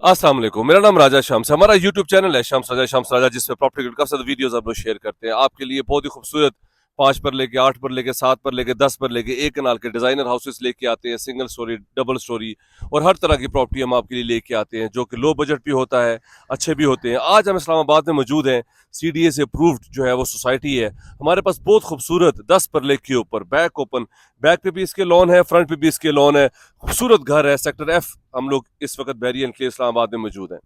अस्सलाम वालेकुम, मेरा नाम राजा शम्स है। हमारा यूट्यूब चैनल है शम्स राजा जिसमें प्रॉपर्टी के काफी सारे वीडियोस आप लोग शेयर करते हैं आपके लिए। बहुत ही खूबसूरत 5 पर लेके 8 पर लेके 7 पर लेके 10 पर लेके 1 कनाल के डिजाइनर हाउसेस लेके आते हैं, सिंगल स्टोरी, डबल स्टोरी और हर तरह की प्रॉपर्टी हम आपके लिए लेके आते हैं जो कि लो बजट भी होता है, अच्छे भी होते हैं। आज हम इस्लामाबाद में मौजूद हैं, CDA से अप्रूव्ड जो है वो सोसाइटी है। हमारे पास बहुत खूबसूरत 10 पर लेक के ऊपर बैक ओपन, बैक पे भी इसके लॉन है, फ्रंट पे भी इसके लॉन है, खूबसूरत घर है। सेक्टर F हम लोग इस वक्त बैरियर एनक्लेव इस्लामाबाद में मौजूद हैं।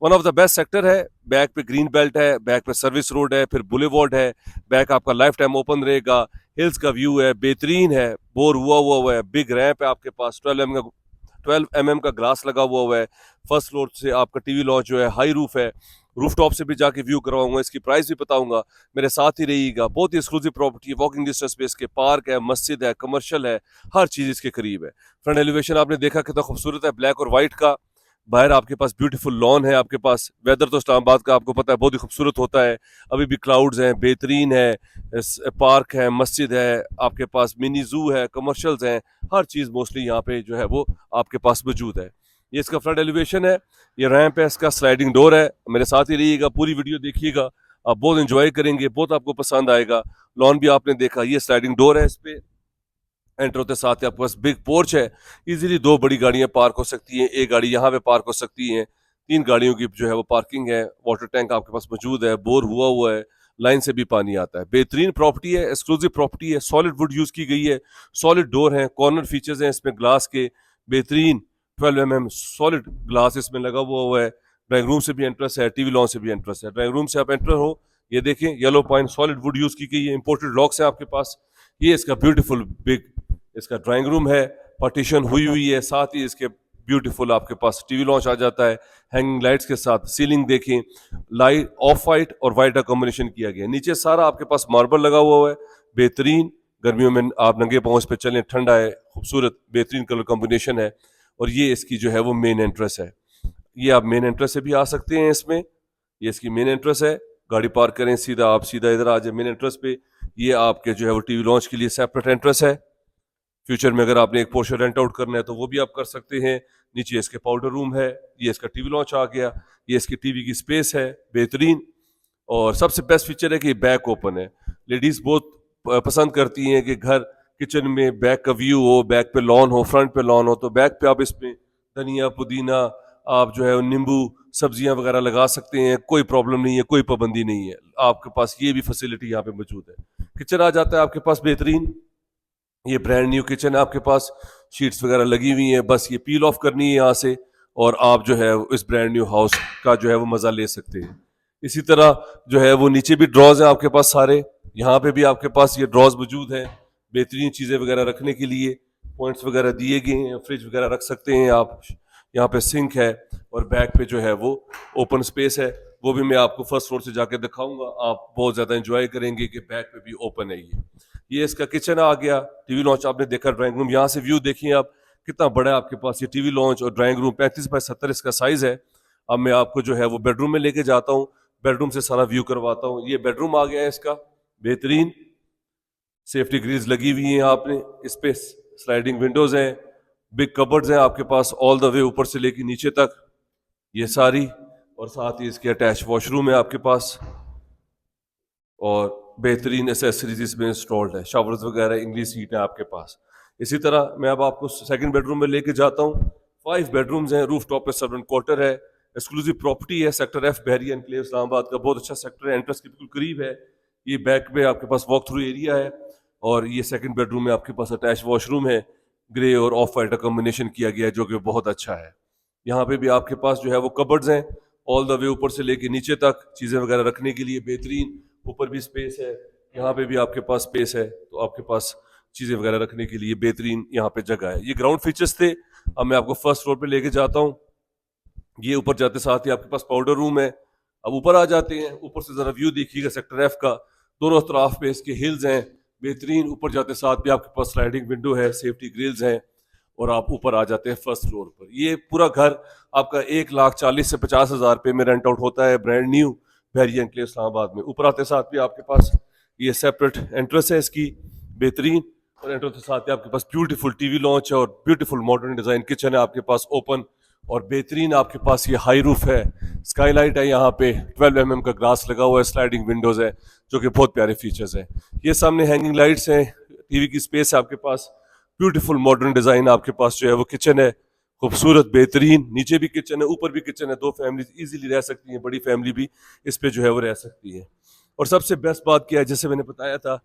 One of the best sector है। बैक पे ग्रीन बेल्ट है, बैक पे सर्विस रोड है, फिर बुलेवार्ड है। बैक आपका लाइफ टाइम ओपन रहेगा, हिल्स का व्यू है, बेहतरीन है, बोर हुआ है, बिग रैंप है आपके पास, 12 mm का ग्लास लगा हुआ है। फर्स्ट फ्लोर से आपका टीवी लॉन्च जो है, हाई रूफ है, रूफ टॉप से भी जाके व्यू करवाऊंगा, इसकी प्राइस भी बताऊंगा, मेरे साथ ही रहिएगा। बहुत ही एक्सक्लूसिव प्रॉपर्टी है, वॉकिंग डिस्टेंस पे इसके पार्क है, मस्जिद है, कमर्शियल है, हर चीज इसके करीब है। फ्रंट एलिवेशन आपने देखा कितना खूबसूरत है, ब्लैक और व्हाइट का। बाहर आपके पास ब्यूटीफुल लॉन है आपके पास। वेदर तो इस्लामाबाद का आपको पता है बहुत ही खूबसूरत होता है, अभी भी क्लाउड्स हैं, बेहतरीन है, पार्क है, मस्जिद है, आपके पास मिनी जू है, कमर्शियल्स हैं, हर चीज़ मोस्टली यहाँ पे जो है वो आपके पास मौजूद है। ये इसका फ्रंट एलिवेशन है, ये रैंप है, इसका स्लाइडिंग डोर है। मेरे साथ ही रहिएगा, पूरी वीडियो देखिएगा, आप बहुत इंजॉय करेंगे, बहुत आपको पसंद आएगा। लॉन भी आपने देखा, ये स्लाइडिंग डोर है, इस पे एंटर होते साथ ही आपके पास बिग पोर्च है। इजीली 2 बड़ी गाड़ियां पार्क हो सकती हैं, एक गाड़ी यहाँ पे पार्क हो सकती है, 3 गाड़ियों की जो है वो पार्किंग है। वाटर टैंक आपके पास मौजूद है, बोर हुआ है, लाइन से भी पानी आता है। बेहतरीन प्रॉपर्टी है, एक्सक्लूसिव प्रॉपर्टी है, सॉलिड वुड यूज की गई है, सॉलिड डोर है, कॉर्नर फीचर्स हैं इसमें ग्लास के, बेहतरीन 12 mm सॉलिड ग्लास इसमें लगा हुआ है। ड्राइंग रूम से भी एंट्रेंस है, टीवी लॉन से भी एंट्रेंस है। ड्राइंग रूम से आप एंटर हो, ये देखें yellow point solid wood use की गई है, इंपोर्टेड लॉक्स है आपके पास। ये इसका ब्यूटीफुल बिग इसका ड्राइंग रूम है, पार्टीशन हुई है, साथ ही इसके ब्यूटीफुल आपके पास टीवी लॉन्च आ जाता है, हैंगिंग लाइट्स के साथ। सीलिंग देखें, लाइट ऑफ वाइट और वाइट का कॉम्बिनेशन किया गया है। नीचे सारा आपके पास मार्बल लगा हुआ है, बेहतरीन। गर्मियों में आप नंगे पांव पे चलें, ठंडा है, खूबसूरत बेहतरीन कलर कॉम्बिनेशन है। और ये इसकी जो है वो मेन एंट्रेंस है। ये आप मेन एंट्रेंस से भी आ सकते हैं इसमें, ये इसकी मेन एंट्रेंस है। गाड़ी पार्क करें, सीधा आप सीधा इधर आ जाए मेन एंट्रेंस पे। ये आपके जो है वो टीवी लॉन्च के लिए सेपरेट एंट्रेंस है। फ्यूचर में अगर आपने एक पोर्शन रेंट आउट करना है तो वो भी आप कर सकते हैं। नीचे इसके पाउडर रूम है, ये इसका टीवी लॉन्च आ गया, ये इसकी टीवी की स्पेस है, बेहतरीन। और सबसे बेस्ट फीचर है कि बैक ओपन है। लेडीज बहुत पसंद करती हैं कि घर किचन में बैक का व्यू हो, बैक पे लॉन हो, फ्रंट पे लॉन हो, तो बैक पे आप इसमें धनिया पुदीना, आप जो है नींबू सब्जियां वगैरह लगा सकते हैं, कोई प्रॉब्लम नहीं है, कोई पाबंदी नहीं है। आपके पास ये भी फैसिलिटी यहाँ पे मौजूद है। किचन आ जाता है आपके पास बेहतरीन, ये ब्रांड न्यू किचन है आपके पास, शीट्स वगैरह लगी हुई हैं, बस ये पील ऑफ करनी है यहाँ से और आप जो है इस ब्रांड न्यू हाउस का जो है वो मज़ा ले सकते हैं। इसी तरह जो है वो नीचे भी ड्रॉज हैं आपके पास सारे, यहाँ पे भी आपके पास ये ड्रॉज मौजूद हैं, बेहतरीन चीज़ें वगैरह रखने के लिए, पॉइंट्स वगैरह दिए गए हैं, फ्रिज वगैरह रख सकते हैं आप। यहाँ पे सिंक है और बैक पे जो है वो ओपन स्पेस है, वो भी मैं आपको फर्स्ट फ्लोर से जाके दिखाऊंगा, आप बहुत ज़्यादा इंजॉय करेंगे कि बैक पे भी ओपन है। ये इसका किचन आ गया, टीवी लॉन्च आपने देखा, ड्राइंग रूम यहाँ से व्यू देखिए आप कितना बड़ा है आपके पास। ये टीवी लॉन्च और ड्राइंग रूम 35 बाय 70 इसका साइज है। अब मैं आपको जो है वो बेडरूम में लेके जाता हूँ, बेडरूम से सारा व्यू करवाता हूँ। ये बेडरूम आ गया है इसका, बेहतरीन सेफ्टी ग्रिल्स लगी हुई हैं आपने, इस पे स्लाइडिंग विंडोज हैं, बिग कबर्ड्स हैं आपके पास ऑल द वे ऊपर से लेके नीचे तक, ये सारी। और साथ ही इसके अटैच वॉशरूम है आपके पास और बेहतरीन एसेसरीज इसमें इंस्टॉल्ड है, शावर्स वगैरह, इंग्लिश सीट है आपके पास। इसी तरह मैं अब आपको सेकंड बेडरूम में लेके जाता हूँ। 5 बेडरूम्स हैं, रूफ टॉप पे सर्वेंट क्वार्टर है, एक्सक्लूसिव प्रॉपर्टी है। Sector F barrier enclave Islamabad का बहुत अच्छा सेक्टर है, एंट्रेंस के बिल्कुल करीब है। ये बैक में आपके पास वॉक थ्रू एरिया है और ये सेकंड बेडरूम में आपके पास अटैच वॉशरूम है, ग्रे और ऑफ वाइट का कॉम्बिनेशन किया गया है जो कि बहुत अच्छा है। यहाँ पे भी आपके पास जो है वो कबर्ड्स हैं ऑल द वे ऊपर से लेके नीचे तक, चीज़ें वगैरह रखने के लिए बेहतरीन। ऊपर भी स्पेस है, यहाँ पे भी आपके पास स्पेस है, तो आपके पास चीज़ें वगैरह रखने के लिए बेहतरीन यहाँ पे जगह है। ये ग्राउंड फीचर्स थे, अब मैं आपको फर्स्ट फ्लोर पे लेके जाता हूँ। ये ऊपर जाते साथ ही आपके पास पाउडर रूम है। अब ऊपर आ जाते हैं, ऊपर से जरा व्यू देखिएगा सेक्टर F का, दोनों तरफ पे इसके हिल्स हैं बेहतरीन। ऊपर जाते साथ भी आपके पास स्लाइडिंग विंडो है, सेफ्टी ग्रिल्स हैं और आप ऊपर आ जाते हैं फर्स्ट फ्लोर पर। ये पूरा घर आपका 1,40,000 से 50,000 रुपये में रेंट आउट होता है, brand new barrier enclave Islamabad में। ऊपर आते साथ भी आपके पास ये सेपरेट एंट्रेंस है इसकी, बेहतरीन। और एंट्रेंस के साथ ही आपके पास ब्यूटीफुल टीवी लॉन्च है और ब्यूटीफुल मॉडर्न डिजाइन किचन है आपके पास, ओपन और बेहतरीन आपके पास ये हाई रूफ है, स्काईलाइट है, यहाँ पे 12 mm का ग्लास लगा हुआ है, स्लाइडिंग विंडोज है जो कि बहुत प्यारे फीचर्स हैं। ये सामने हैंगिंग लाइट्स हैं, टीवी की स्पेस है आपके पास, ब्यूटीफुल मॉडर्न डिजाइन आपके पास जो है वो किचन है, खूबसूरत बेहतरीन, नीचे भी किचन है ऊपर भी किचन है, दो फैमिली इजीली रह सकती हैं, बड़ी फैमिली भी इस पे जो है वो रह सकती है। और सबसे बेस्ट बात क्या है, जैसे मैंने बताया था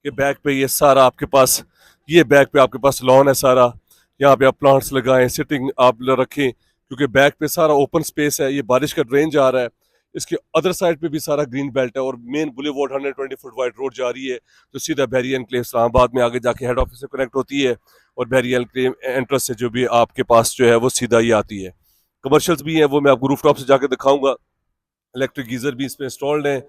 कि बैक पे ये सारा आपके पास, ये बैक पे आपके पास लॉन है सारा, यहाँ पे आप प्लांट्स लगाएं, सिटिंग आप रखें, क्योंकि बैक पे सारा ओपन स्पेस है, ये बारिश का ड्रेन जा रहा है, इसके अदर साइड पे भी सारा ग्रीन बेल्ट है और main boulevard 120 foot wide road जा रही है जो सीधा बैरियर एनक्लेव इस्लामाबाद में आगे जाके हेड ऑफिस से कनेक्ट होती है, और बैरियर एनक्लेव एंट्रेंस से जो भी आपके पास जो है वो सीधा ही आती है। कमर्शियल्स भी हैं, वो मैं आपको रूफटॉप से जाके दिखाऊंगा। इलेक्ट्रिक गीजर भी इस पे इंस्टॉल्ड है।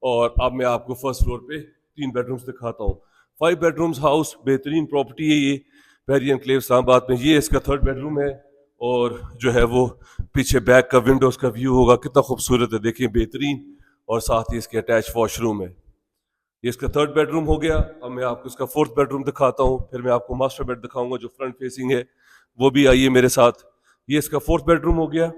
और अब मैं आपको फर्स्ट फ्लोर पे 3 बेडरूम्स दिखाता हूँ। 5 बेडरूम्स हाउस, बेहतरीन प्रॉपर्टी है ये, बैरियर एनक्लेव इस्लामाबाद में। ये इसका 3rd बेडरूम है और जो है वो पीछे बैक का विंडोज का व्यू होगा, कितना खूबसूरत है, देखिए बेहतरीन। और साथ ही इसके अटैच वॉशरूम है। ये इसका 3rd बेडरूम हो गया। अब मैं आपको इसका 4th बेडरूम दिखाता हूँ, फिर मैं आपको मास्टर बेड दिखाऊंगा जो फ्रंट फेसिंग है, वो भी आइए मेरे साथ। ये इसका 4th बेडरूम हो गया।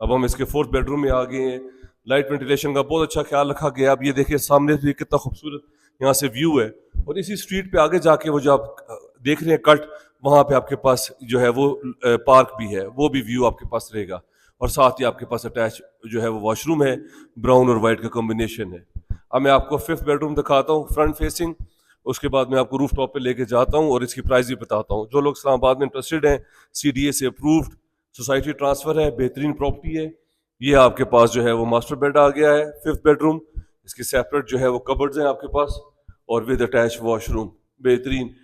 अब हम इसके 4th बेडरूम में आ गए हैं। लाइट वेंटिलेशन का बहुत अच्छा ख्याल रखा गया। अब ये देखिए सामने से कितना खूबसूरत यहाँ से व्यू है, और इसी स्ट्रीट पे आगे जाके वो जो आप देख रहे हैं कट, वहाँ पे आपके पास जो है वो पार्क भी है, वो भी व्यू आपके पास रहेगा। और साथ ही आपके पास अटैच जो है वो वॉशरूम है, ब्राउन और वाइट का कॉम्बिनेशन है। अब मैं आपको 5th बेडरूम दिखाता हूँ फ्रंट फेसिंग, उसके बाद मैं आपको रूफ टॉप पे लेके जाता हूँ और इसकी प्राइस भी बताता हूँ। जो लोग इस्लामाबाद में इंटरेस्टेड हैं, CDA से अप्रूव्ड, सोसाइटी ट्रांसफर है, बेहतरीन प्रॉपर्टी है। ये आपके पास जो है वो मास्टर बेड आ गया है, 5th बेडरूम। इसके सेपरेट जो है वो कबर्ड्स हैं आपके पास, और विद अटैच वॉशरूम, बेहतरीन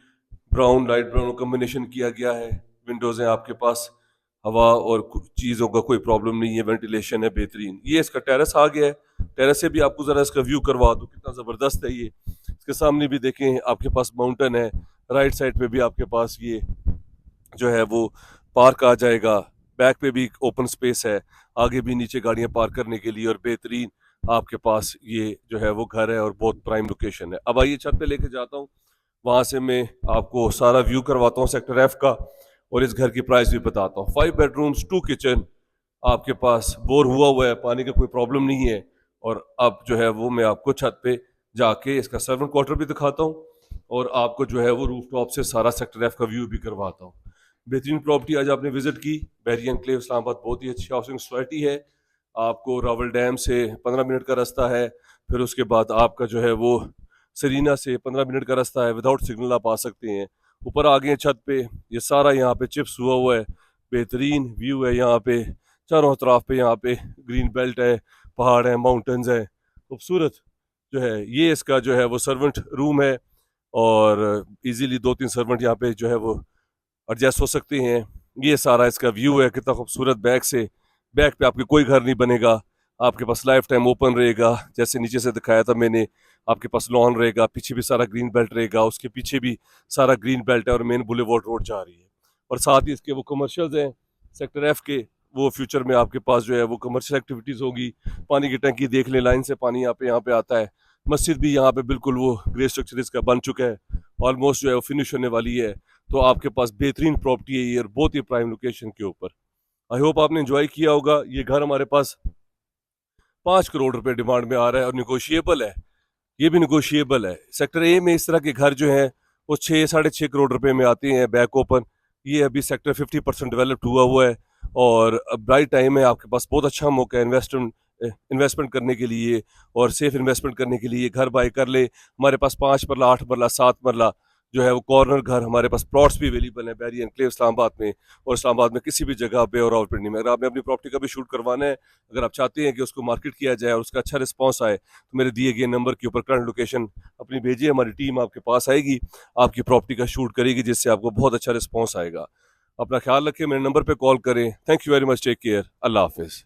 ब्राउन लाइट ब्राउन कॉम्बिनेशन किया गया है। विंडोज हैं आपके पास, हवा और चीज़ों का कोई प्रॉब्लम नहीं है, वेंटिलेशन है बेहतरीन। ये इसका टेरेस आ गया है। टेरेस से भी आपको ज़रा इसका व्यू करवा दूँ, कितना ज़बरदस्त है ये। इसके सामने भी देखें आपके पास माउंटेन है, राइट साइड पे भी आपके पास ये जो है वो पार्क आ जाएगा। बैक पे भी ओपन स्पेस है, आगे भी नीचे गाड़ियां पार्क करने के लिए, और बेहतरीन आपके पास ये जो है वो घर है और बहुत प्राइम लोकेशन है। अब आइए छत पे लेके जाता हूँ, वहां से मैं आपको सारा व्यू करवाता हूँ सेक्टर F का, और इस घर की प्राइस भी बताता हूँ। 5 बेडरूम्स 2 किचन आपके पास, बोर हुआ है, पानी का कोई प्रॉब्लम नहीं है। और अब जो है वो मैं आपको छत पे जाके इसका सर्वेंट क्वार्टर भी दिखाता हूँ, और आपको जो है वो रूफ टॉप से सारा सेक्टर F का व्यू भी करवाता हूँ। बेहतरीन प्रॉपर्टी आज आपने विजिट की। बैरियर एनक्लेव इस्लामाबाद बहुत ही अच्छी हाउसिंग सोसाइटी है। आपको रावल डैम से 15 मिनट का रास्ता है, फिर उसके बाद आपका जो है वो सरीना से 15 मिनट का रास्ता है, विदाउट सिग्नल आप आ सकते हैं। ऊपर आ गए हैं छत पे, ये सारा यहाँ पे चिप्स हुआ है, बेहतरीन व्यू है यहाँ पे, चारों तरफ पे यहाँ पे ग्रीन बेल्ट है, पहाड़ है, माउंटेन्स है, खूबसूरत जो है। ये इसका जो है वो सर्वेंट रूम है, और इजीली 2-3 सर्वेंट यहाँ पे जो है वो एडजस्ट हो सकते हैं। ये सारा इसका व्यू है, कितना खूबसूरत। बैक से, बैक पे आपके कोई घर नहीं बनेगा, आपके पास लाइफ टाइम ओपन रहेगा, जैसे नीचे से दिखाया था मैंने। आपके पास लॉन रहेगा, पीछे भी सारा ग्रीन बेल्ट रहेगा, उसके पीछे भी सारा ग्रीन बेल्ट है, और मेन बुलेवार्ड रोड जा रही है। और साथ ही इसके वो कमर्शियल्स हैं सेक्टर F के, वो फ्यूचर में आपके पास जो है वो कमर्शियल एक्टिविटीज़ होगी। पानी की टंकी देख लें, लाइन से पानी यहाँ पे आता है। मस्जिद भी यहाँ पे बिल्कुल वो ग्रे स्ट्रक्चर इसका बन चुका है, ऑलमोस्ट जो है वो फिनिश होने वाली है। तो आपके पास बेहतरीन प्रॉपर्टी है ये, और बहुत ही प्राइम लोकेशन के ऊपर। आई होप आपने एंजॉय किया होगा। ये घर हमारे पास 5 करोड़ रुपए डिमांड में आ रहा है, और निगोशिएबल है, ये भी निगोशिएबल है। सेक्टर A में इस तरह के घर जो हैं वो 6-6.5 करोड़ रुपए में आते हैं बैक ओपन। ये अभी सेक्टर 50% डेवलप्ड हुआ है, और ब्राइट टाइम है, आपके पास बहुत अच्छा मौका है इन्वेस्टमेंट करने के लिए, और सेफ इन्वेस्टमेंट करने के लिए। घर बाय कर ले, हमारे पास 5 मरला, 8 मरला, 7 मरला जो है वो कॉर्नर घर, हमारे पास प्लॉट्स भी अवेलेबल है बैरियर एनक्लेव इस्लामाबाद में, और इस्लामाबाद में किसी भी जगह पे और रावलपिंडी में। अगर आपने अपनी प्रॉपर्टी का भी शूट करवाना है, अगर आप चाहते हैं कि उसको मार्केट किया जाए और उसका अच्छा रिस्पॉन्स आए, तो मेरे दिए गए नंबर के ऊपर करंट लोकेशन अपनी भेजिए, हमारी टीम आपके पास आएगी, आपकी प्रॉपर्टी का शूट करेगी, जिससे आपको बहुत अच्छा रिस्पॉन्स आएगा। अपना ख्याल रखें, मेरे नंबर पर कॉल करें। Thank you very much, take care, अल्लाह हाफिज़।